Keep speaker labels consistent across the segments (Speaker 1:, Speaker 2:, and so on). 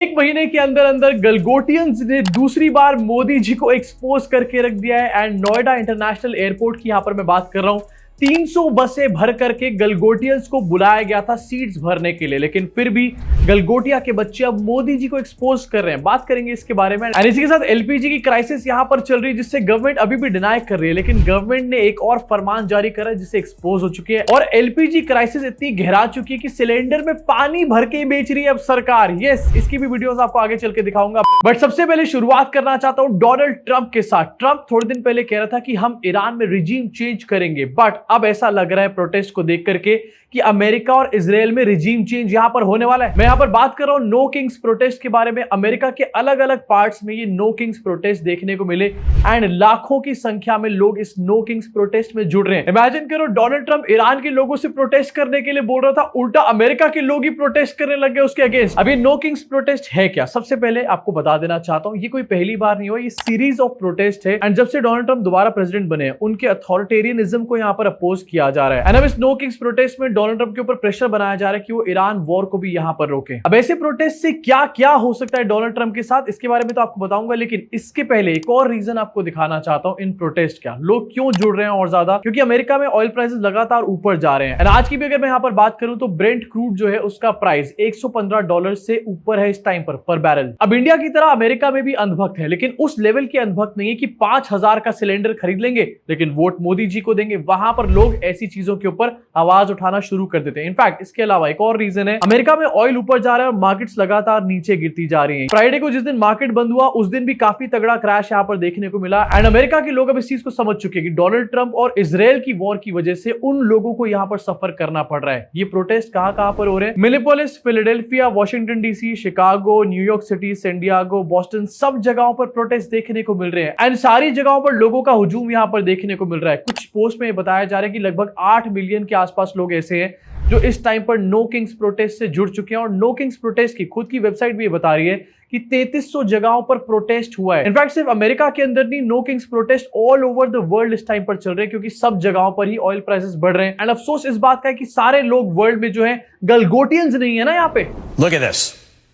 Speaker 1: एक महीने के अंदर अंदर गलगोटियंस ने दूसरी बार मोदी जी को एक्सपोज करके रख दिया है। एंड नोएडा इंटरनेशनल एयरपोर्ट की यहां पर मैं बात कर रहा हूं, 300 बसें भर करके गलगोटियंस को बुलाया गया था सीट्स भरने के लिए, लेकिन फिर भी गलगोटिया के बच्चे अब मोदी जी को एक्सपोज कर रहे हैं। बात करेंगे इसके बारे में। एंड इसी के साथ एलपीजी की क्राइसिस यहां पर चल रही है, जिससे गवर्नमेंट अभी भी डिनाई कर रही है, लेकिन गवर्नमेंट ने एक और फरमान जारी करा जिससे एक्सपोज हो चुकी है। और एलपीजी क्राइसिस इतनी गहरा चुकी है कि सिलेंडर में पानी भर के बेच रही है अब सरकार। यस, इसकी भी वीडियोस आपको आगे चल के दिखाऊंगा। बट सबसे पहले शुरुआत करना चाहता हूं डोनाल्ड ट्रंप के साथ। ट्रंप थोड़े दिन पहले कह रहा था कि हम ईरान में रिजीम चेंज करेंगे, बट अब ऐसा लग रहा है प्रोटेस्ट को देख करके कि अमेरिका और इजराइल में रिजीम चेंज यहां पर होने वाला है। मैं यहां पर बात कर रहा हूं नो किंग्स प्रोटेस्ट के बारे में। अमेरिका के अलग अलग पार्ट्स में ये नो किंग्स प्रोटेस्ट देखने को मिले एंड लाखों की संख्या में लोग इस नो किंग्स प्रोटेस्ट में जुड़ रहे हैं। इमेजिन करो, डोनाल्ड ट्रंप ईरान के लोगों से प्रोटेस्ट करने के लिए बोल रहा था, उल्टा अमेरिका के लोग ही प्रोटेस्ट करने लग गए उसके अगेंस्ट। अभी नो किंग्स प्रोटेस्ट है क्या? सबसे पहले आपको बता देना चाहता हूं, ये कोई पहली बार नहीं हुआ, ये सीरीज ऑफ प्रोटेस्ट है। एंड जब से डोनाल्ड ट्रंप दोबारा प्रेसिडेंट बने हैं, उनके अथॉरिटेरियनिज्म को यहां पर अपोज किया जा रहा है। एंड अब इस नो किंग्स प्रोटेस्ट में डोनाल्ड ट्रंप के ऊपर प्रेशर बनाया जा रहा है कि वो ईरान वॉर को भी यहां पर रोके। अब ऐसे प्रोटेस्ट से क्या क्या हो सकता है डोनाल्ड ट्रंप के साथ, इसके बारे में तो आपको बताऊंगा, लेकिन इसके पहले एक और रीजन आपको दिखाना चाहता हूं इन प्रोटेस्ट का। लोग क्यों जुड़ रहे हैं और ज्यादा, क्योंकि अमेरिका में ऑयल प्राइसेस लगातार ऊपर जा रहे हैं। और आज की भी अगर मैं यहां पर बात करूं तो ब्रेंट क्रूड जो है उसका प्राइस $115 से ऊपर है इस टाइम पर बैरल। अब इंडिया की तरह अमेरिका में भी अंधभक्त है, लेकिन उस लेवल के अंधभक्त नहीं है कि 5000 का सिलेंडर खरीद लेंगे लेकिन वोट मोदी जी को देंगे। वहां पर लोग ऐसी चीजों के ऊपर आवाज उठाना शुरू कर देते हैं। इनफैक्ट इसके अलावा एक और रीजन है, अमेरिका में ऑयल ऊपर जा रहा है और मार्केट्स लगातार नीचे गिरती जा रही हैं। फ्राइडे को जिस दिन मार्केट बंद हुआ उस दिन भी काफी तगड़ा क्रैश यहां पर देखने को मिला। एंड अमेरिका के लोग अब इस चीज को समझ चुके हैं कि डोनाल्ड ट्रंप और इजराइल की वॉर की वजह से उन लोगों को यहां पर सफर करना पड़ रहा है। ये प्रोटेस्ट कहां पर हो रहे हैं? Minneapolis, Philadelphia, Washington DC, Chicago, New York city, San Diego, Boston, सब जगहों पर प्रोटेस्ट देखने को मिल रहे हैं। एंड सारी जगहों पर लोगों का हुजूम यहां पर देखने को मिल रहा है। कुछ पोस्ट में बताया जा रहा है कि लगभग 8 मिलियन के आसपास लोग ऐसे हैं जो इस टाइम पर नो किंग्स प्रोटेस्ट से जुड़ चुके हैं। और नो किंग्स प्रोटेस्ट की खुद की वेबसाइट भी ये बता रही है कि 3300 जगहों पर प्रोटेस्ट हुआ है। इनफैक्ट सिर्फ अमेरिका के अंदर नहीं, no kings protest all over the world इस टाइम पर चल रहे हैं, क्योंकि सब जगहों पर ही ऑयल प्राइसेस बढ़ रहे हैं। एंड अफसोस इस बात का है कि सारे लोग वर्ल्ड में जो है गलगोटियंस नहीं है ना यहाँ पे।
Speaker 2: Look at this.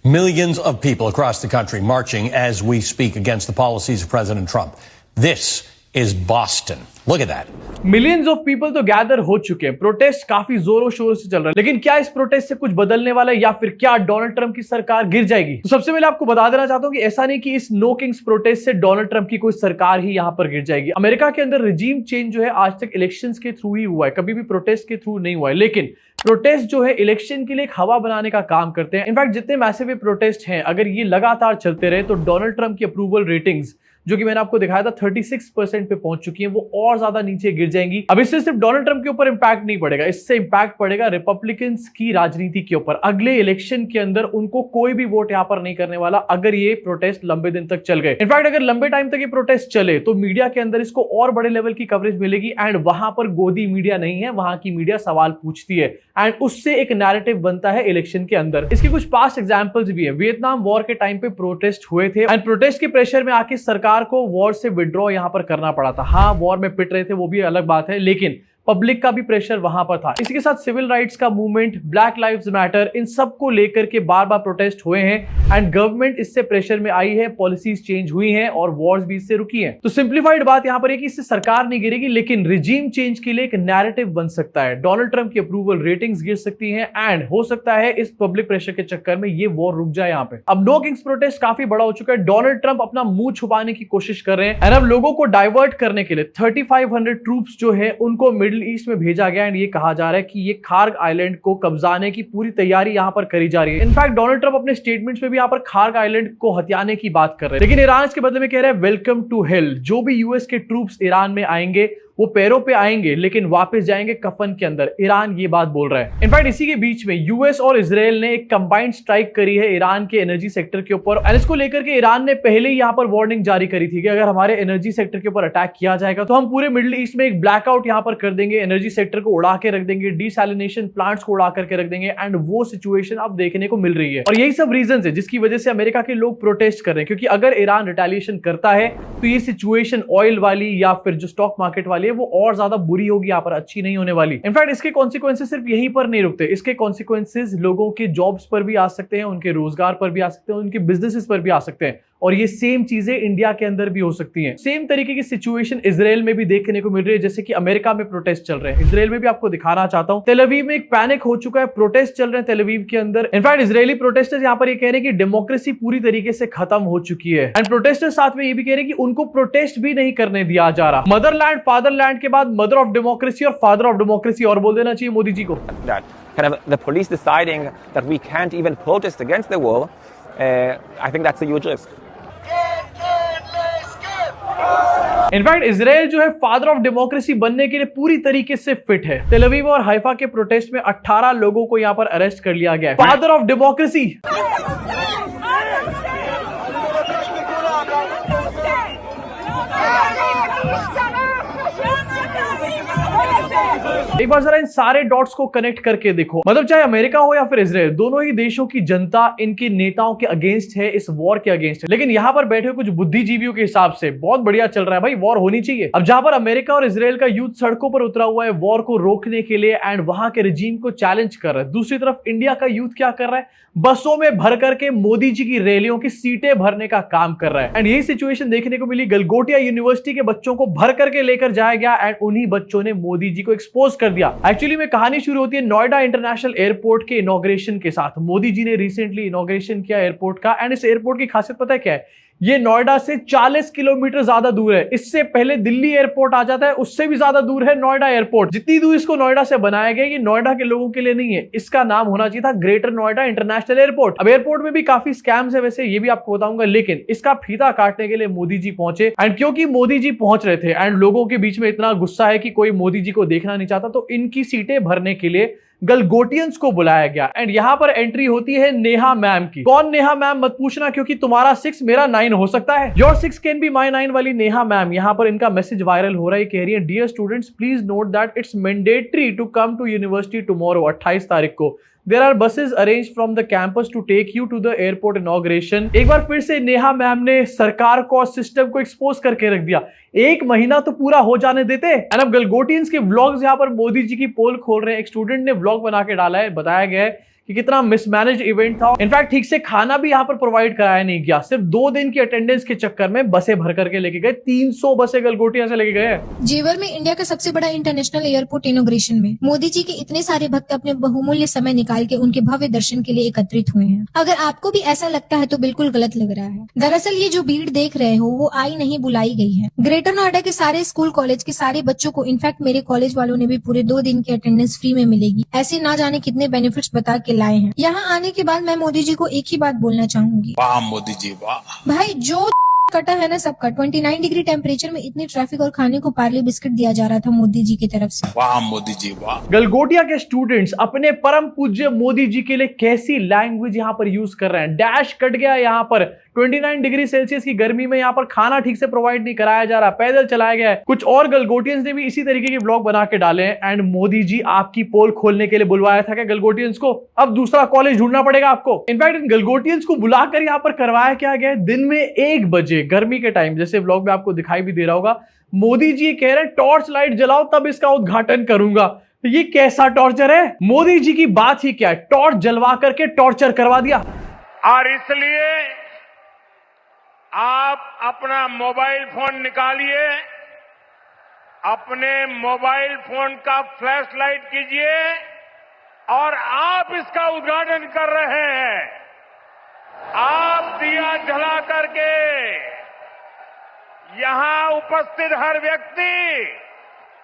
Speaker 2: Millions of people across the country marching as we speak against the policies of President Trump. This is Boston. Look at that.
Speaker 1: Millions of people तो गैदर हो चुके हैं। प्रोटेस्ट काफी जोरों शोरों से चल रहा है, लेकिन क्या इस प्रोटेस्ट से कुछ बदलने वाला है या फिर क्या डोनाल्ड ट्रंप की सरकार गिर जाएगी? तो सबसे पहले आपको बता देना चाहता हूं कि ऐसा नहीं कि इस नो किंग्स प्रोटेस्ट से डोनाल्ड ट्रंप की कोई सरकार ही यहां पर गिर जाएगी। अमेरिका के अंदर रिजीम चेंज जो है आज तक इलेक्शंस के थ्रू ही हुआ है, कभी भी प्रोटेस्ट के थ्रू नहीं हुआ है। लेकिन प्रोटेस्ट जो है इलेक्शन के लिए एक हवा बनाने का काम करते हैं। इनफैक्ट जितने मैसिव प्रोटेस्ट हैं, अगर ये लगातार चलते रहे तो डोनाल्ड ट्रंप की अप्रूवल रेटिंग्स जो कि मैंने आपको दिखाया था 36% पे पहुंच चुकी हैं, वो और ज्यादा नीचे गिर जाएंगी। अब इससे सिर्फ डोनाल्ड ट्रंप के ऊपर इंपैक्ट नहीं पड़ेगा, इससे इंपैक्ट पड़ेगा रिपब्लिकन्स की राजनीति के ऊपर। अगले इलेक्शन के अंदर उनको कोई भी वोट यहां पर नहीं करने वाला अगर ये प्रोटेस्ट लंबे दिन तक चल गए। इनफैक्ट अगर लंबे टाइम तक ये प्रोटेस्ट चले तो मीडिया के अंदर इसको और बड़े लेवल की कवरेज मिलेगी। एंड वहां पर गोदी मीडिया नहीं है, वहां की मीडिया सवाल पूछती है एंड उससे एक नैरेटिव बनता है इलेक्शन के अंदर। इसके कुछ पास्ट एग्जांपल्स भी है। वियतनाम वॉर के टाइम पे प्रोटेस्ट हुए थे एंड प्रोटेस्ट के प्रेशर में आके सरकार को वॉर से विड्रॉ यहां पर करना पड़ा था। हाँ, वॉर में पिट रहे थे, वो भी अलग बात है, लेकिन पब्लिक का भी प्रेशर वहां पर था। इसी के साथ सिविल राइट्स का मूवमेंट, ब्लैक लाइव्स मैटर, इन सब को लेकर के बार बार प्रोटेस्ट हुए हैं एंड गवर्नमेंट इससे प्रेशर में आई है, पॉलिसीज चेंज हुई हैं और वॉर्स भी इससे रुकी हैं। तो सिंप्लीफाइड बात यहां पर है कि इससे सरकार नहीं गिरेगी, लेकिन रिजीम चेंज के लिए एक नैरेटिव बन सकता है। डोनाल्ड ट्रंप की अप्रूवल रेटिंग्स गिर सकती हैं एंड हो सकता है इस पब्लिक प्रेशर के चक्कर में ये वॉर रुक जाए। यहाँ पे अब नो किंग्स प्रोटेस्ट काफी बड़ा हो चुका है। डोनाल्ड ट्रंप अपना मुंह छुपाने की कोशिश कर रहे हैं एंड अब लोगों को डाइवर्ट करने के लिए 3500 ट्रूप्स जो है उनको मिडिल ईस्ट में भेजा गया। एंड ये कहा जा रहा है कि ये खार्ग आइलैंड को कब्जाने की पूरी तैयारी यहां पर करी जा रही है। इनफैक्ट डोनाल्ड ट्रंप अपने स्टेटमेंट्स में भी यहां पर खार्ग आइलैंड को हथियाने की बात कर रहे हैं, लेकिन ईरान इसके बदले में कह रहा है वेलकम टू हेल। जो भी यूएस के ट्रूप्स ईरान में आएंगे वो पैरों पे आएंगे लेकिन वापस जाएंगे कफन के अंदर। ईरान ये बात बोल रहा है। इनफैक्ट इसी के बीच में यूएस और इजराइल ने एक कंबाइंड स्ट्राइक करी है ईरान के एनर्जी सेक्टर के ऊपर। और इसको लेकर के ईरान ने पहले ही यहां पर वार्निंग जारी करी थी कि अगर हमारे एनर्जी सेक्टर के ऊपर अटैक किया जाएगा तो हम पूरे मिडिल ईस्ट में एक ब्लैकआउट यहां पर कर देंगे, एनर्जी सेक्टर को उड़ा के रख देंगे, डिसैलिनेशन प्लांट्स को उड़ा करके रख देंगे। एंड वो सिचुएशन अब देखने को मिल रही है और यही सब रीजन है जिसकी वजह से अमेरिका के लोग प्रोटेस्ट कर रहे हैं, क्योंकि अगर ईरान रिटेलिएशन करता है तो ये सिचुएशन ऑयल वाली या फिर जो स्टॉक मार्केट वाली वाली है वो और ज्यादा बुरी होगी, यहाँ पर अच्छी नहीं होने वाली। इनफैक्ट इसके कॉन्सिक्वेंसेस सिर्फ यहीं पर नहीं रुकते, इसके कॉन्सिक्वेंसेस लोगों के जॉब्स पर भी आ सकते हैं, उनके रोजगार पर भी आ सकते हैं, उनके बिजनेसेस पर भी आ सकते हैं, और ये सेम चीजें इंडिया के अंदर भी हो सकती हैं। सेम तरीके की सिचुएशन इजराइल में भी देखने को मिल रही है, जैसे कि अमेरिका में प्रोटेस्ट चल रहे हैं, इजराइल में भी आपको दिखाना चाहता हूं। तेल अवीव में एक पैनिक हो चुका है, प्रोटेस्ट चल रहे हैं तेल अवीव के अंदर। इनफैक्ट इजरायली प्रोटेस्टर्स यहां पर ये कह रहे हैं कि डेमोक्रेसी पूरी तरीके से खत्म हो चुकी है, एंड प्रोटेस्टर्स साथ में ये भी कह रहे हैं कि उनको प्रोटेस्ट भी नहीं करने दिया जा रहा। मदरलैंड फादरलैंड के बाद मदर ऑफ डेमोक्रेसी और फादर ऑफ डेमोक्रेसी और बोल देना चाहिए मोदी जी को।
Speaker 3: Kind of the police deciding that we can't even protest against the war, I think that's a huge risk.
Speaker 1: In fact Israel जो है फादर ऑफ डेमोक्रेसी बनने के लिए पूरी तरीके से फिट है। तेल अवीव और हाइफा के प्रोटेस्ट में 18 लोगों को यहां पर अरेस्ट कर लिया गया है। Father of democracy. एक बार जरा इन सारे डॉट्स को कनेक्ट करके देखो, मतलब चाहे अमेरिका हो या फिर इजराइल, दोनों ही देशों की जनता इनके नेताओं के अगेंस्ट है, इस वॉर के अगेंस्ट है। लेकिन यहां पर बैठे कुछ बुद्धिजीवियों के हिसाब से बहुत बढ़िया चल रहा है भाई, वॉर होनी चाहिए। अब जहां पर अमेरिका और इजराइल का यूथ सड़कों पर उतरा हुआ है वॉर को रोकने के लिए एंड वहां के रिजीम को चैलेंज कर रहा है, दूसरी तरफ इंडिया का यूथ क्या कर रहा है, बसों में भर करके मोदी जी की रैलियों की सीटें भरने का काम कर रहा है। एंड यही सिचुएशन देखने को मिली, गलगोटिया यूनिवर्सिटी के बच्चों को भर करके लेकर जाया गया एंड उन्हीं बच्चों ने मोदी जी को एक्सपोज कर दिया। एक्चुअली में कहानी शुरू होती है नोएडा इंटरनेशनल एयरपोर्ट के इनॉग्रेशन के साथ। मोदी जी ने रिसेंटली इनॉग्रेशन किया एयरपोर्ट का, एंड इस एयरपोर्ट की खासियत पता है क्या है, ये नोएडा से 40 किलोमीटर ज्यादा दूर है। इससे पहले दिल्ली एयरपोर्ट आ जाता है, उससे भी ज्यादा दूर है नोएडा एयरपोर्ट। जितनी दूर इसको नोएडा से बनाया गया, ये नोएडा के लोगों के लिए नहीं है, इसका नाम होना चाहिए था ग्रेटर नोएडा इंटरनेशनल एयरपोर्ट। अब एयरपोर्ट में भी काफी स्कैम्स है वैसे, ये भी आपको बताऊंगा, लेकिन इसका फीता काटने के लिए मोदी जी पहुंचे। एंड क्योंकि मोदी जी पहुंच रहे थे एंड लोगों के बीच में इतना गुस्सा है कि कोई मोदी जी को देखना नहीं चाहता, तो इनकी सीटें भरने के लिए गलगोटियंस को बुलाया गया। एंड यहां पर एंट्री होती है नेहा मैम की। कौन नेहा मैम मत पूछना, क्योंकि तुम्हारा 6 मेरा 9 हो सकता है। योर 6 कैन बी माई 9 वाली नेहा मैम, यहां पर इनका मैसेज वायरल हो रहा है, कह रही है dear students please note that it's mandatory to come to university tomorrow, 28 तारीख को। There are buses arranged from the campus to take you to the airport inauguration। एक बार फिर से नेहा मैम ने सरकार को और सिस्टम को एक्सपोज करके रख दिया। एक महीना तो पूरा हो जाने देते। एंड अब गलगोटियंस के व्लॉग्स यहाँ पर मोदी जी की पोल खोल रहे हैं। एक स्टूडेंट ने व्लॉग बना के डाला है, बताया गया है कि कितना मिसमैनेज इवेंट था। इनफैक्ट ठीक से खाना भी यहाँ पर प्रोवाइड कराया नहीं गया, सिर्फ 2 दिन की अटेंडेंस के चक्कर में बसें भर करके लेके गए। 300 बसें गलगोटिया से लेके गए।
Speaker 4: जेवर में इंडिया का सबसे बड़ा इंटरनेशनल एयरपोर्ट इनॉग्रेशन में मोदी जी के इतने सारे भक्त अपने बहुमूल्य समय निकाल के उनके भव्य दर्शन के लिए एकत्रित हुए हैं। अगर आपको भी ऐसा लगता है तो बिल्कुल गलत लग रहा है। दरअसल ये जो भीड़ देख रहे हो वो आई नहीं बुलाई गई है। ग्रेटर नोएडा के सारे स्कूल कॉलेज के सारे बच्चों को, इनफैक्ट मेरे कॉलेज वालों ने भी पूरे 2 दिन की अटेंडेंस फ्री में मिलेगी। ऐसे ना जाने कितने बेनिफिट्स बता के लाए हैं। यहाँ आने के बाद मैं मोदी जी को एक ही बात बोलना चाहूंगी, वाह मोदी जी वाह। भाई जो कटा है ना सबका, 29 डिग्री टेम्परेचर में इतनी ट्रैफिक और खाने को पार्ले बिस्किट दिया जा रहा था मोदी जी की तरफ से, वाह मोदी जी वाह।
Speaker 1: गलगोटिया के स्टूडेंट्स अपने परम पूज्य मोदी जी के लिए कैसी लैंग्वेज यहाँ पर यूज कर रहे हैं। डैश कट गया यहाँ पर, 29 डिग्री सेल्सियस की गर्मी में यहाँ पर खाना ठीक से प्रोवाइड नहीं कराया जा रहा, पैदल चलाया गया है। कुछ और गलगोटियंस ने भी इसी तरीके के ब्लॉग बना के डाले हैं। एंड मोदी जी आपकी पोल खोलने के लिए बुलवाया था क्या गलगोटियंस को? अब दूसरा कॉलेज ढूंढना पड़ेगा आपको। इनफैक्ट इन गलगोटियंस को बुलाकर यहाँ पर करवाया क्या गया, दिन में 1 बजे गर्मी के टाइम, जैसे व्लॉग में आपको दिखाई भी दे रहा होगा, मोदी जी कह रहे हैं टॉर्च लाइट जलाओ तब इसका उद्घाटन करूंगा। ये कैसा टॉर्चर है? मोदी जी की बात ही क्या है, टॉर्च जलवा करके टॉर्चर करवा दिया।
Speaker 5: और इसलिए आप अपना मोबाइल फोन निकालिए, अपने मोबाइल फोन का फ्लैश लाइट कीजिए और आप इसका उद्घाटन कर रहे हैं। आप दिया जला करके यहां उपस्थित हर व्यक्ति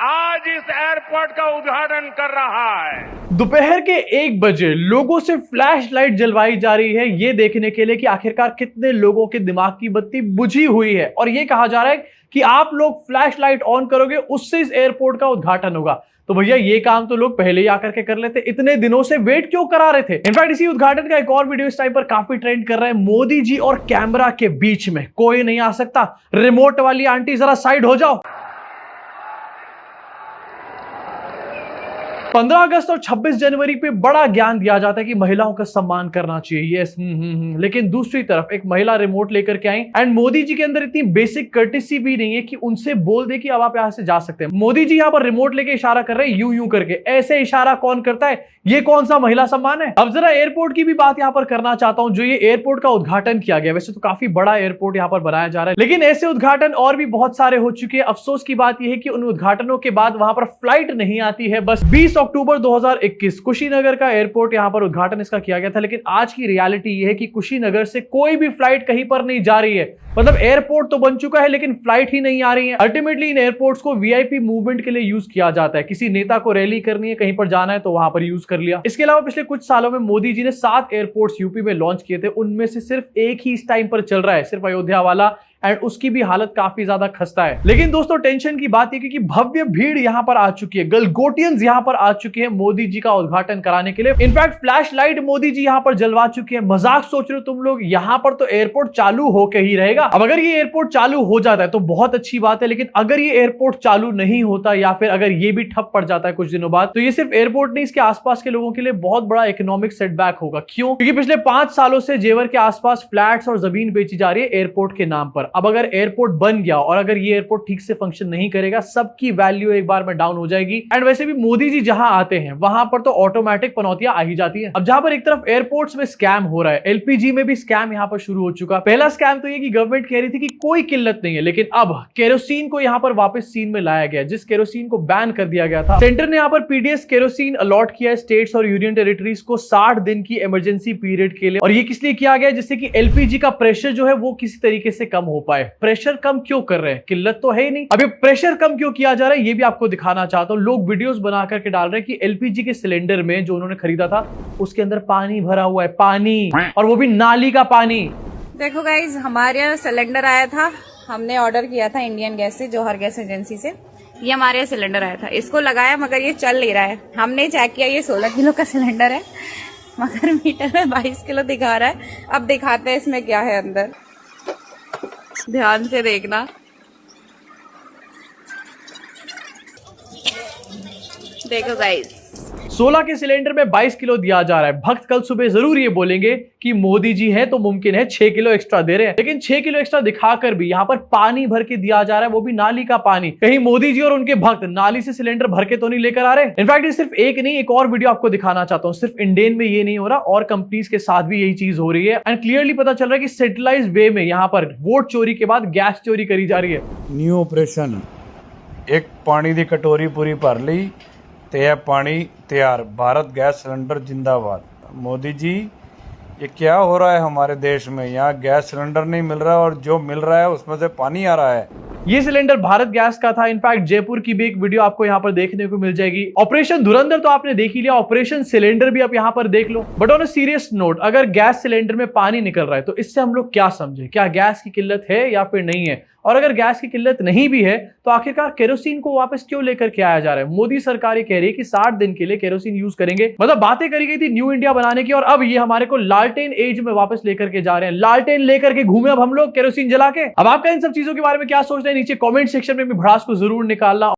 Speaker 5: आज इस एयरपोर्ट का उद्घाटन कर रहा है।
Speaker 1: दोपहर के 1 बजे लोगों से फ्लैश लाइट जलवाई जा रही है, ये देखने के लिए कि आखिरकार कितने लोगों के दिमाग की बत्ती बुझी हुई है। और ये कहा जा रहा है कि आप लोग फ्लैश लाइट ऑन करोगे उससे इस एयरपोर्ट का उद्घाटन होगा। तो भैया ये काम तो लोग पहले ही आकर के कर लेते, इतने दिनों से वेट क्यों करा रहे थे? इनफैक्ट इसी उद्घाटन का एक और वीडियो इस टाइम पर काफी ट्रेंड कर रहा है। मोदी जी और कैमरा के बीच में कोई नहीं आ सकता। रिमोट वाली आंटी जरा साइड हो जाओ। 15 अगस्त और 26 जनवरी पे बड़ा ज्ञान दिया जाता है कि महिलाओं का सम्मान करना चाहिए। यस, लेकिन दूसरी तरफ एक महिला रिमोट लेकर के आई एंड मोदी जी के अंदर इतनी बेसिक कर्टेसी भी नहीं है कि उनसे बोल दे कि अब आप यहां से जा सकते हैं। मोदी जी यहां पर रिमोट लेके इशारा कर रहे हैं, यूं यूं करके। ऐसे इशारा कौन करता है? ये कौन सा महिला सम्मान है? अब जरा एयरपोर्ट की भी बात यहां पर करना चाहता हूं। जो ये एयरपोर्ट का उद्घाटन किया गया, वैसे तो काफी बड़ा एयरपोर्ट यहां पर बनाया जा रहा है, लेकिन ऐसे उद्घाटन और भी बहुत सारे हो चुके हैं। अफसोस की बात यह है कि उन उद्घाटनों के बाद वहां पर फ्लाइट नहीं आती है। बस 20 अक्टूबर 2021 कुशीनगर का एयरपोर्ट यहां पर उद्घाटन इसका किया गया था, लेकिन आज की रियलिटी यह है कि कुशीनगर से कोई भी फ्लाइट कहीं पर नहीं जा रही है। मतलब एयरपोर्ट तो बन चुका है लेकिन फ्लाइट ही नहीं आ रही है। अल्टीमेटली इन एयरपोर्ट्स को वीआईपी मूवमेंट के लिए यूज किया जाता है। किसी नेता को रैली करनी है, कहीं पर जाना है तो वहां पर यूज कर लिया। इसके अलावा पिछले कुछ सालों में मोदी जी ने 7 एयरपोर्ट्स यूपी में लॉन्च किए थे। उनमें से सिर्फ एक ही इस टाइम पर चल रहा है, सिर्फ अयोध्या वाला, एंड उसकी भी हालत काफी ज्यादा खस्ता है। लेकिन दोस्तों टेंशन की बात है कि भव्य भीड़ यहां पर आ चुकी है, गलगोटियंस यहां पर आ चुके हैं मोदी जी का उद्घाटन कराने के लिए। In fact flash light Modi ji यहां पर जलवा चुके हैं। मजाक सोच रहे हो तुम लोग? यहां पर तो एयरपोर्ट चालू होके ही रहेगा। अब अगर ये एयरपोर्ट चालू हो जाता है तो बहुत अच्छी बात है, लेकिन अगर ये एयरपोर्ट चालू नहीं होता या फिर अगर ये भी ठप पड़ जाता है कुछ दिनों बाद, तो ये सिर्फ एयरपोर्ट नहीं, इसके आसपास के लोगों के लिए बहुत बड़ा इकोनॉमिक सेटबैक होगा। क्यों? क्योंकि पिछले 5 सालों से जेवर के आसपास फ्लैट्स और जमीन बेची जा रही है एयरपोर्ट के नाम पर। अब अगर एयरपोर्ट बन गया और अगर ये एयरपोर्ट ठीक से फंक्शन नहीं करेगा, सबकी वैल्यू एक बार में डाउन हो जाएगी। एंड वैसे भी मोदी जी जहां आते हैं वहां पर तो ऑटोमेटिक पनौतियां आ ही जाती हैं। अब जहां पर एक तरफ एयरपोर्ट्स में स्कैम हो रहा है, एलपीजी में भी स्कैम यहां पर शुरू हो चुका। पहला स्कैम तो ये कि गवर्नमेंट कह रही थी कि कोई किल्लत नहीं है, लेकिन अब केरोसिन को यहां पर वापस सीन में लाया गया। जिस केरोसिन को बैन कर दिया गया था, सेंटर ने यहां पर पीडीएस केरोसिन अलॉट किया है स्टेट्स और यूनियन टेरिटरीज को 60 दिन की इमरजेंसी पीरियड के लिए। और ये किस लिए किया गया? जिससे कि एलपीजी का प्रेशर जो है वो किसी तरीके से कम हो पाए। प्रेशर कम क्यों कर रहे हैं? किल्लत तो है ही नहीं। अभी प्रेशर कम क्यों किया जा रहा है ये भी आपको दिखाना चाहता हूं। लोग वीडियोस बना करके डाल रहे हैं कि एलपीजी के सिलेंडर में जो उन्होंने खरीदा था उसके अंदर पानी भरा हुआ है, पानी, और वो भी नाली का पानी।
Speaker 6: देखो गाइज, हमारे यहाँ सिलेंडर आया था, हमने ऑर्डर किया था इंडियन गैस से, जौहर गैस एजेंसी से। ये हमारे यहाँ सिलेंडर आया था, इसको लगाया मगर ये चल नहीं रहा है। हमने चेक किया, ये 16 किलो का सिलेंडर है मगर मीटर में 22 किलो दिखा रहा है। अब दिखाते हैं इसमें क्या है अंदर, ध्यान से देखना। देखो गाइस,
Speaker 1: 16 के सिलेंडर में 22 किलो दिया जा रहा है। भक्त कल सुबह जरूर ये बोलेंगे कि मोदी जी हैं तो मुमकिन है 6 किलो एक्स्ट्रा दे रहे हैं, लेकिन 6 किलो एक्स्ट्रा दिखाकर भी यहाँ पर पानी भर के दिया जा रहा है, वो भी नाली का पानी। कहीं मोदी जी और उनके भक्त नाली से सिलेंडर भर के तो नहीं लेकर आ रहे? इनफैक्ट ये सिर्फ एक नहीं, एक और वीडियो आपको दिखाना चाहता हूँ। सिर्फ इंडियन में ये नहीं हो रहा, और कंपनीज के साथ भी यही चीज हो रही है। एंड क्लियरली पता चल रहा है कि सेंट्रलाइज वे में यहाँ पर वोट चोरी के बाद गैस चोरी करी जा रही है।
Speaker 7: न्यू ऑपरेशन, एक पानी दी कटोरी पूरी भर ली ते है पानी तैयार। भारत गैस सिलेंडर जिंदाबाद। मोदी जी, ये क्या हो रहा है हमारे देश में? यहाँ गैस सिलेंडर नहीं मिल रहा और जो मिल रहा है उसमें से पानी आ रहा है।
Speaker 1: ये सिलेंडर भारत गैस का था। इनफैक्ट जयपुर की भी एक वीडियो आपको यहाँ पर देखने को मिल जाएगी। ऑपरेशन धुरंधर तो आपने देख ही लिया, ऑपरेशन सिलेंडर भी आप यहाँ पर देख लो। But on a serious note, अगर गैस सिलेंडर में पानी निकल रहा है तो इससे हम लोग क्या समझे? क्या गैस की किल्लत है या फिर नहीं है? और अगर गैस की किल्लत नहीं भी है तो आखिरकार केरोसिन को वापस क्यों लेकर के आया जा रहा है? मोदी सरकार ये कह रही है कि 60 दिन के लिए केरोसिन यूज करेंगे। मतलब बातें करी गई थी न्यू इंडिया बनाने की, और अब ये हमारे को लालटेन एज में वापस लेकर के जा रहे हैं। लालटेन लेकर के घूमे अब हम लोग केरोसिन जला के। अब आपका इन सब चीजों के बारे में क्या सोचना है नीचे कमेंट सेक्शन में भी भड़ास को जरूर निकालना।